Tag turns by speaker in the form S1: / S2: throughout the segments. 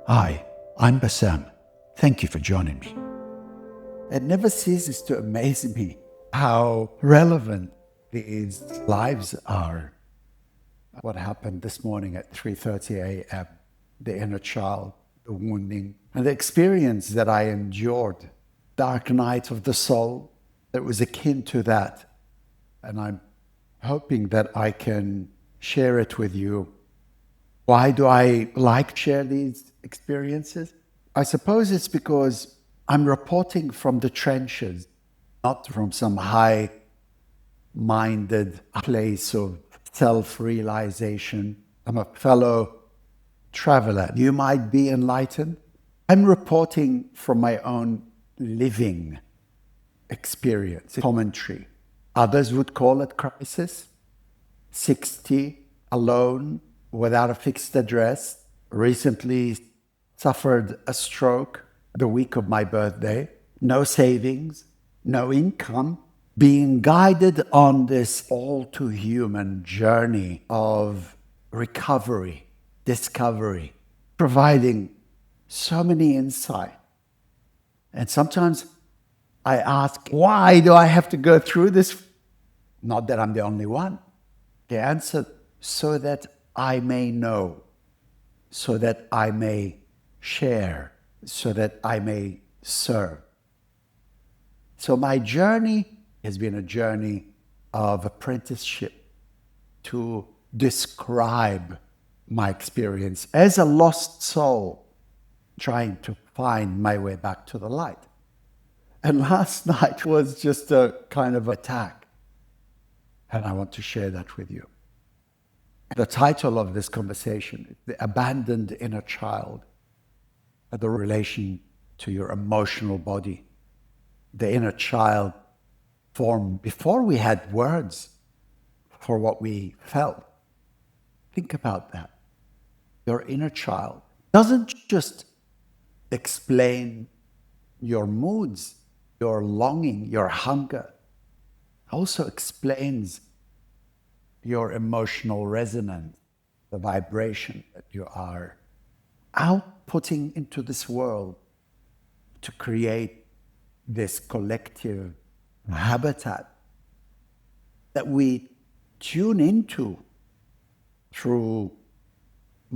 S1: Hi, I'm Bassam. Thank you for joining me. It never ceases to amaze me how relevant these lives are. What happened this morning at 3:30 a.m., the inner child, the wounding, and the experience that I endured, dark night of the soul, that was akin to that. And I'm hoping that I can share it with you. Why do I like to share these experiences? I suppose it's because I'm reporting from the trenches, not from some high minded place of self realization. I'm a fellow traveler. You might be enlightened. I'm reporting from my own living experience, commentary. Others would call it crisis. 60, alone, without a fixed address, recently suffered a stroke the week of my birthday, no savings, no income, being guided on this all too human journey of recovery, discovery, providing so many insight. And sometimes I ask, why do I have to go through this? Not that I'm the only one. The answer, so that I may know, so that I may share, so that I may serve. So my journey has been a journey of apprenticeship to describe my experience as a lost soul trying to find my way back to the light. And last night was just a kind of attack. And I want to share that with you. The title of this conversation is The Abandoned Inner Child, the relation to your emotional body. The inner child formed before we had words for what we felt. Think about that. Your inner child doesn't just explain your moods, your longing, your hunger. Also explains your emotional resonance, the vibration that you are outputting into this world to create this collective habitat that we tune into through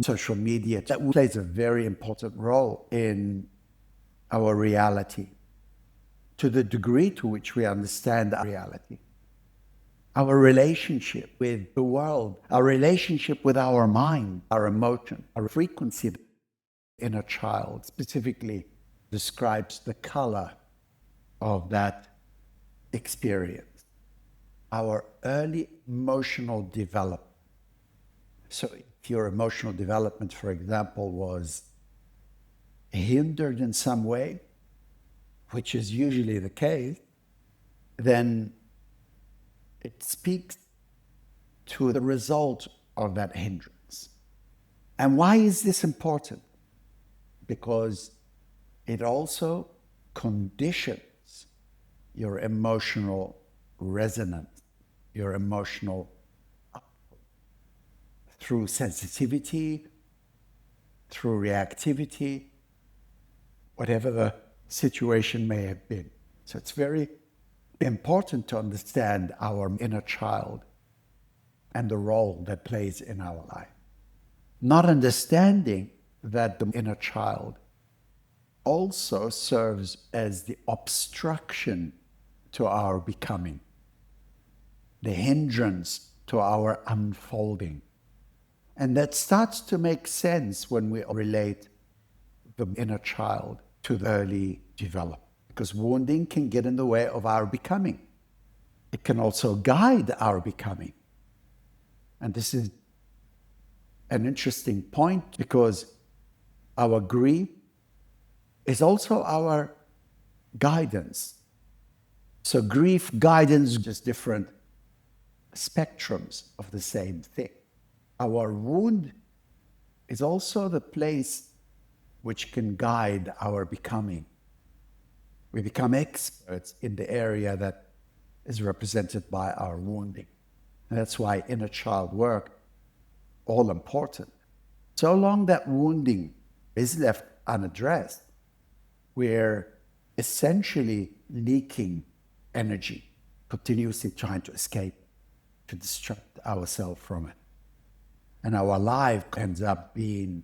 S1: social media that plays a very important role in our reality, to the degree to which we understand our reality. Our relationship with the world, our relationship with our mind, our emotion, our frequency. The inner child specifically describes the color of that experience, our early emotional development. So if your emotional development, for example, was hindered in some way, which is usually the case, then it speaks to the result of that hindrance. And why is this important? Because it also conditions your emotional resonance, your emotional output through sensitivity, through reactivity, whatever the situation may have been. So it's very important to understand our inner child and the role that plays in our life. Not understanding that the inner child also serves as the obstruction to our becoming, the hindrance to our unfolding. And that starts to make sense when we relate the inner child to the early development, because wounding can get in the way of our becoming. It can also guide our becoming. And this is an interesting point because our grief is also our guidance. So grief, guidance, just different spectrums of the same thing. Our wound is also the place which can guide our becoming. We become experts in the area that is represented by our wounding. And that's why inner child work, all important. So long that wounding is left unaddressed, we're essentially leaking energy, continuously trying to escape, to distract ourselves from it. And our life ends up being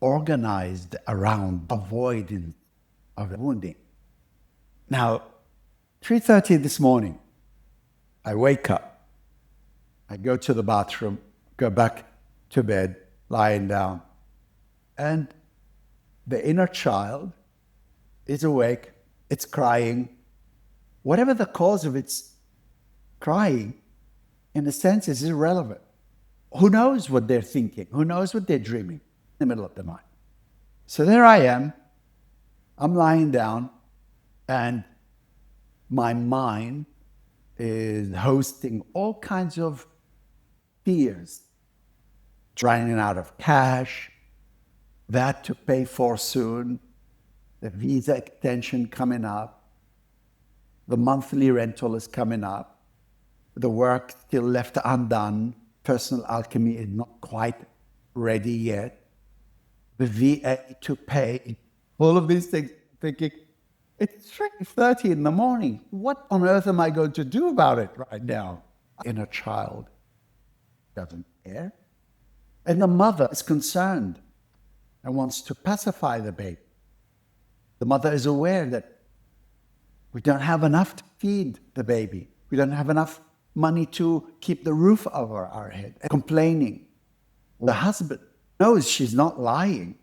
S1: organized around avoiding of wounding. Now, 3:30 this morning, I wake up, I go to the bathroom, go back to bed, lying down, and the inner child is awake, it's crying. Whatever the cause of its crying, in a sense, is irrelevant. Who knows what they're thinking? Who knows what they're dreaming in the middle of the night? So there I am, I'm lying down, and my mind is hosting all kinds of fears. Running out of cash, that to pay for soon, the visa extension coming up, the monthly rental is coming up, the work still left undone, personal alchemy is not quite ready yet, the VA to pay, all of these things, thinking, it's 3:30 in the morning. What on earth am I going to do about it right now? Inner child doesn't care. And the mother is concerned and wants to pacify the baby. The mother is aware that we don't have enough to feed the baby. We don't have enough money to keep the roof over our head. Complaining. The husband knows she's not lying,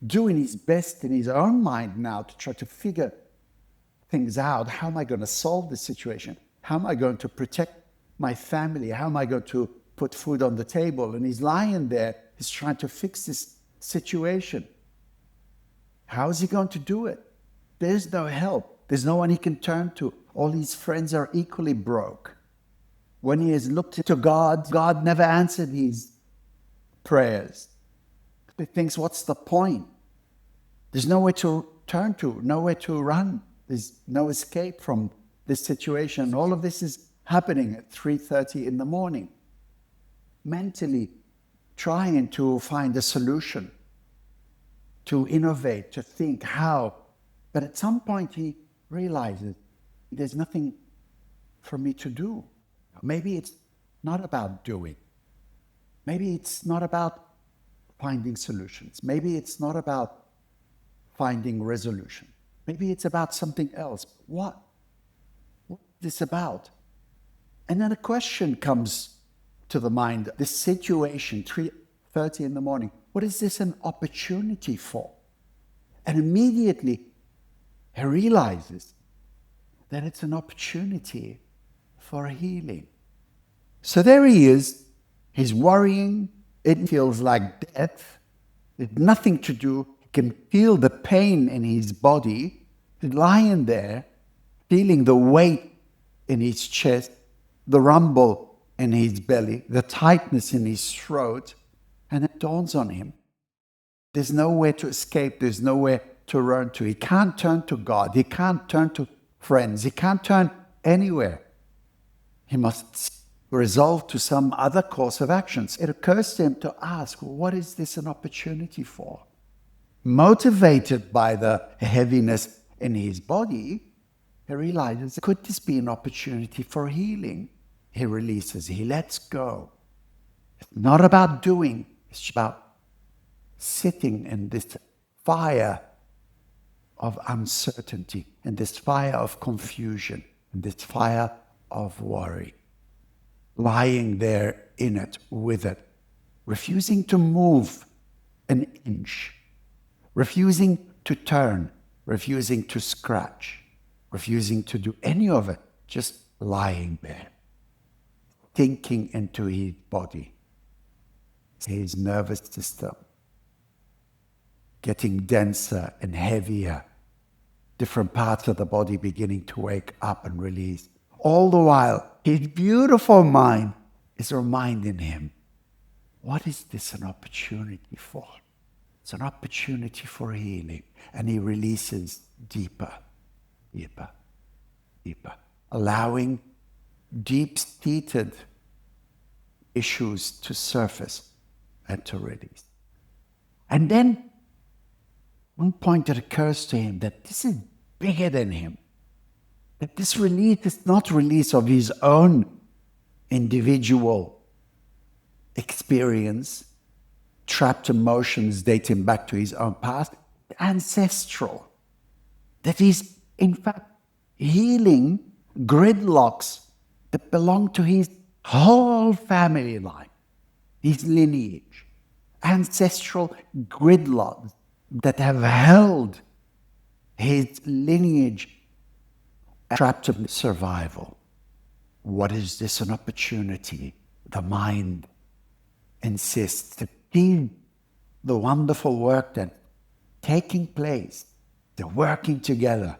S1: doing his best in his own mind now to try to figure things out. How am I going to solve this situation? How am I going to protect my family? How am I going to put food on the table? And he's lying there, he's trying to fix this situation. How is he going to do it? There's no help. There's no one he can turn to. All his friends are equally broke. When he has looked to God, God never answered his prayers. He thinks, what's the point? There's nowhere to turn to, nowhere to run. There's no escape from this situation. All of this is happening at 3:30 in the morning. Mentally trying to find a solution, to innovate, to think how. But at some point he realizes there's nothing for me to do. Maybe it's not about doing. Maybe it's not about finding solutions. Maybe it's not about finding resolution. Maybe it's about something else. What? What is this about? And then a question comes to the mind. This situation, 3:30 in the morning, what is this an opportunity for? And immediately he realizes that it's an opportunity for healing. So there he is. He's worrying. It feels like death. There's nothing to do. He can feel the pain in his body. He's lying there, feeling the weight in his chest, the rumble in his belly, the tightness in his throat. And it dawns on him. There's nowhere to escape. There's nowhere to run to. He can't turn to God. He can't turn to friends. He can't turn anywhere. He must resolve to some other course of actions. It occurs to him to ask, what is this an opportunity for? Motivated by the heaviness in his body, he realizes, could this be an opportunity for healing? He releases, he lets go. It's not about doing, it's about sitting in this fire of uncertainty, in this fire of confusion, in this fire of worry. Lying there in it, with it, refusing to move an inch, refusing to turn, refusing to scratch, refusing to do any of it, just lying there, thinking into his body, his nervous system, getting denser and heavier, different parts of the body beginning to wake up and release. All the while, his beautiful mind is reminding him, what is this an opportunity for? It's an opportunity for healing. And he releases deeper, deeper, deeper, allowing deep-seated issues to surface and to release. And then, one point it occurs to him that this is bigger than him. That this release is not release of his own individual experience, trapped emotions dating back to his own past, ancestral. That he's, in fact, healing gridlocks that belong to his whole family line, his lineage, ancestral gridlocks that have held his lineage trapped in survival. What is this? An opportunity. The mind insists to see the wonderful work that taking place, the working together,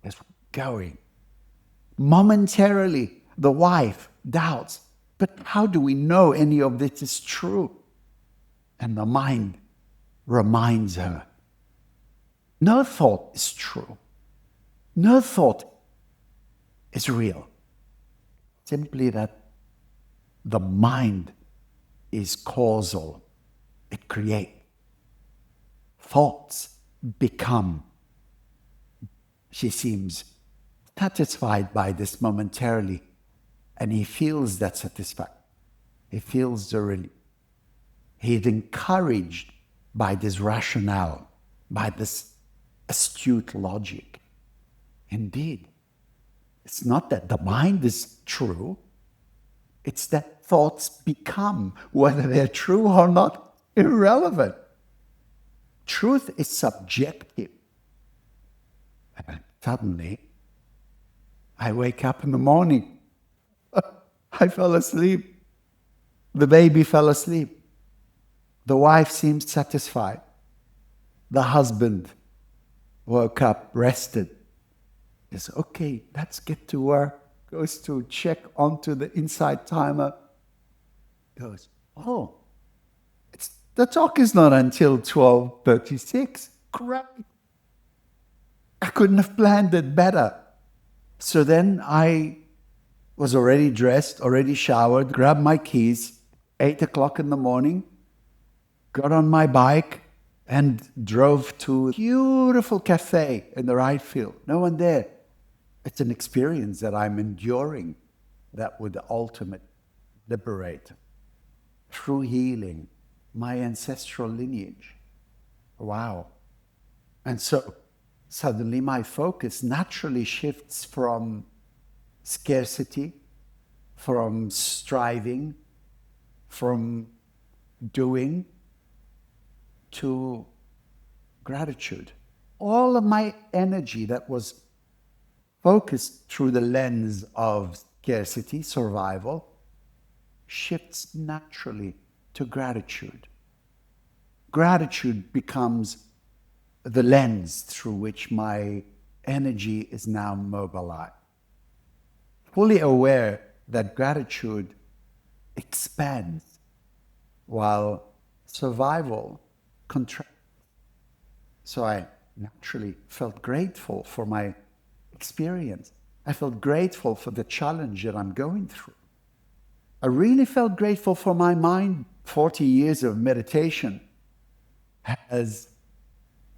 S1: is going. Momentarily, the wife doubts, but how do we know any of this is true? And the mind reminds her, no thought is true. No thought is real. Simply that the mind is causal. It creates. Thoughts become. She seems satisfied by this momentarily, and he feels that satisfaction. He feels the relief. He's encouraged by this rationale, by this astute logic. Indeed, it's not that the mind is true, it's that thoughts become, whether they're true or not, irrelevant. Truth is subjective. And suddenly, I wake up in the morning. I fell asleep. The baby fell asleep. The wife seemed satisfied. The husband woke up, rested. He says, okay, let's get to work. Goes to check onto the inside timer. Goes, oh, the talk is not until 12:36. Great. I couldn't have planned it better. So then I was already dressed, already showered, grabbed my keys, 8 o'clock in the morning, got on my bike and drove to a beautiful cafe in the right field. No one there. It's an experience that I'm enduring that would ultimately liberate through healing my ancestral lineage. Wow. And so suddenly my focus naturally shifts from scarcity, from striving, from doing, to gratitude. All of my energy that was focused through the lens of scarcity, survival, shifts naturally to gratitude. Gratitude becomes the lens through which my energy is now mobilized. Fully aware that gratitude expands while survival contracts. So I naturally felt grateful for my experience. I felt grateful for the challenge that I'm going through. I really felt grateful for my mind. 40 years of meditation has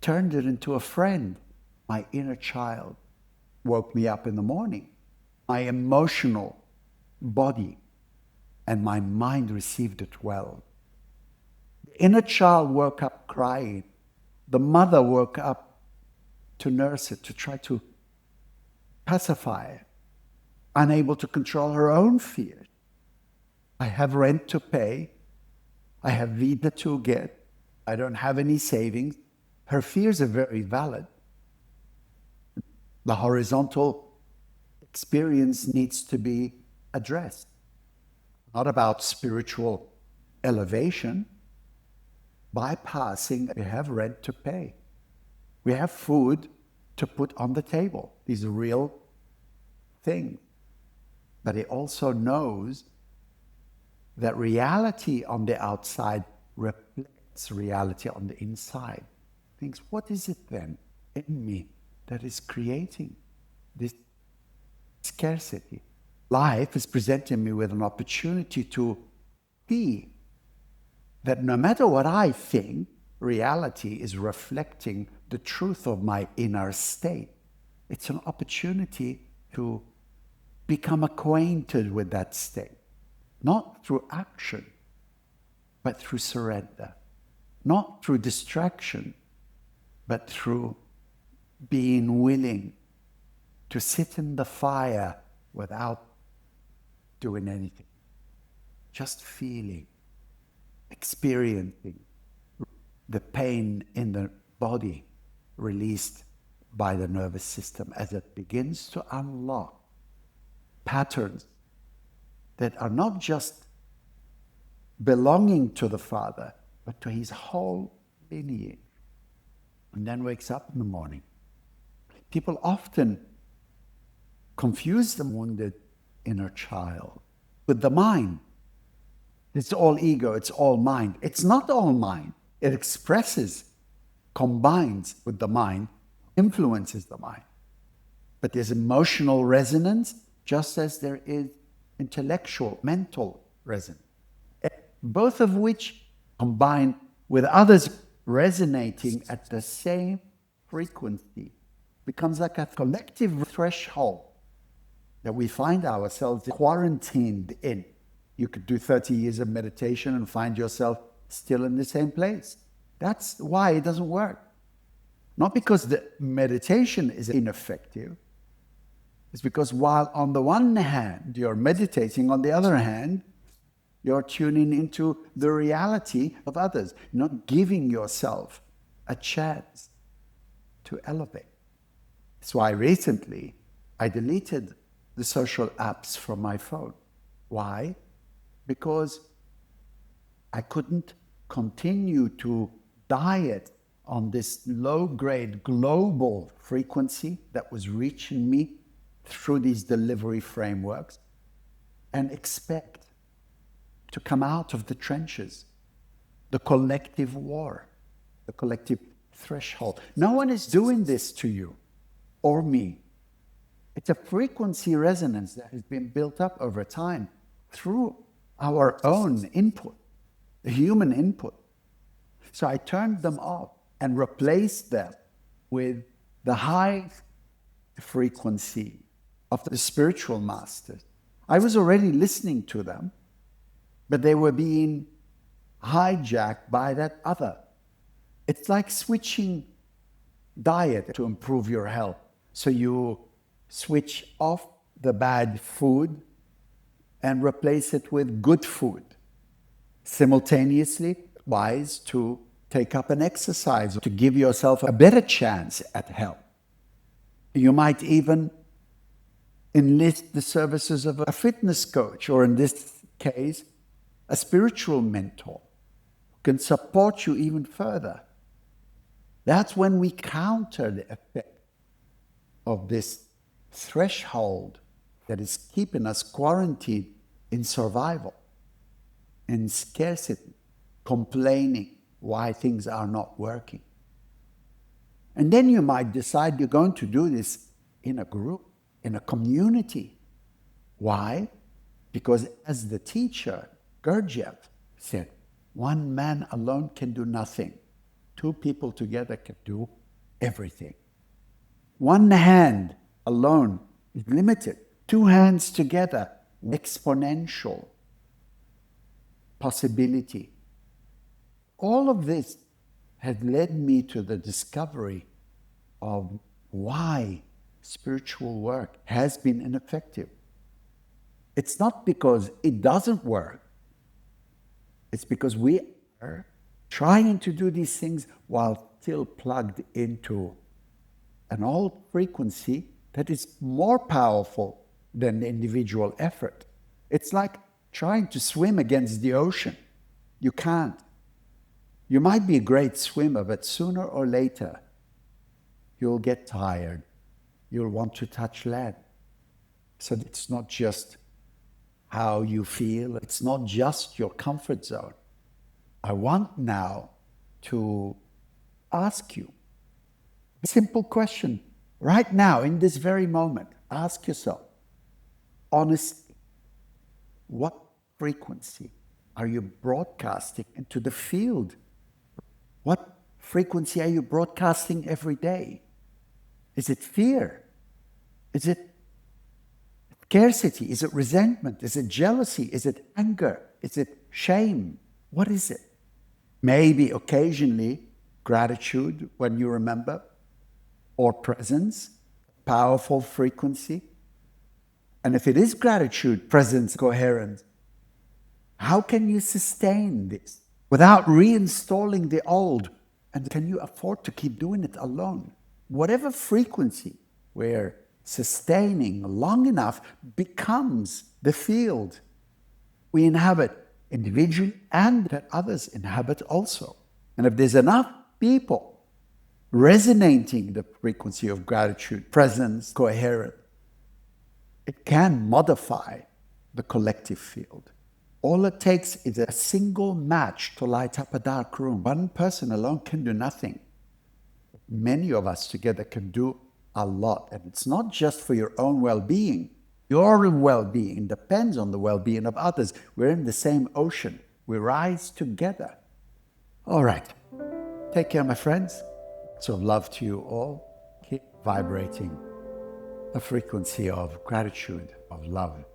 S1: turned it into a friend. My inner child woke me up in the morning. My emotional body and my mind received it well. The inner child woke up crying. The mother woke up to nurse it, to try to pacify it, unable to control her own fears. I have rent to pay. I have visa to get. I don't have any savings. Her fears are very valid. The horizontal experience needs to be addressed. Not about spiritual elevation, bypassing, we have rent to pay. We have food to put on the table. These are real things. But he also knows that reality on the outside reflects reality on the inside. Thinks, what is it then in me that is creating this scarcity? Life is presenting me with an opportunity to see that no matter what I think, reality is reflecting the truth of my inner state. It's an opportunity to become acquainted with that state, not through action, but through surrender, not through distraction, but through being willing to sit in the fire without doing anything, just feeling, experiencing the pain in the body released by the nervous system as it begins to unlock patterns that are not just belonging to the father, but to his whole lineage. And then wakes up in the morning. People often confuse the wounded inner child with the mind. It's all ego, it's all mind. It's not all mind. It expresses, combines with the mind, influences the mind. But there's emotional resonance just as there is intellectual, mental resonance. Both of which combine with others resonating at the same frequency becomes like a collective threshold that we find ourselves quarantined in. You could do 30 years of meditation and find yourself still in the same place. That's why it doesn't work. Not because the meditation is ineffective. It's because while on the one hand you're meditating, on the other hand, you're tuning into the reality of others, not giving yourself a chance to elevate. That's why recently I deleted the social apps from my phone. Why? Because I couldn't continue to diet on this low-grade global frequency that was reaching me through these delivery frameworks and expect to come out of the trenches, the collective war, the collective threshold. No one is doing this to you or me. It's a frequency resonance that has been built up over time through our own input, the human input. So I turned them off and replaced them with the high frequency of the spiritual masters. I was already listening to them, but they were being hijacked by that other. It's like switching diet to improve your health. So you switch off the bad food and replace it with good food. Simultaneously, wise to take up an exercise to give yourself a better chance at health. You might even enlist the services of a fitness coach, or in this case, a spiritual mentor who can support you even further. That's when we counter the effect of this threshold that is keeping us quarantined in survival, in scarcity, complaining why things are not working. And then you might decide you're going to do this in a group, in a community. Why? Because as the teacher, Gurdjieff, said, one man alone can do nothing. Two people together can do everything. One hand alone is limited. Two hands together, exponential possibility. All of this has led me to the discovery of why spiritual work has been ineffective. It's not because it doesn't work. It's because we are trying to do these things while still plugged into an old frequency that is more powerful than the individual effort. It's like trying to swim against the ocean. You can't. You might be a great swimmer, but sooner or later, you'll get tired. You'll want to touch land. So it's not just how you feel. It's not just your comfort zone. I want now to ask you a simple question. Right now, in this very moment, ask yourself, honestly, what frequency are you broadcasting into the field What frequency are you broadcasting every day? Is it fear? Is it scarcity? Is it resentment? Is it jealousy? Is it anger? Is it shame? What is it? Maybe occasionally gratitude when you remember, or presence, powerful frequency. And if it is gratitude, presence, coherence, how can you sustain this without reinstalling the old? And can you afford to keep doing it alone? Whatever frequency we're sustaining long enough becomes the field we inhabit individually and that others inhabit also. And if there's enough people resonating the frequency of gratitude, presence, coherence, it can modify the collective field. All it takes is a single match to light up a dark room. One person alone can do nothing. Many of us together can do a lot. And it's not just for your own well-being. Your well-being depends on the well-being of others. We're in the same ocean. We rise together. All right. Take care, my friends. So love to you all. Keep vibrating a frequency of gratitude, of love.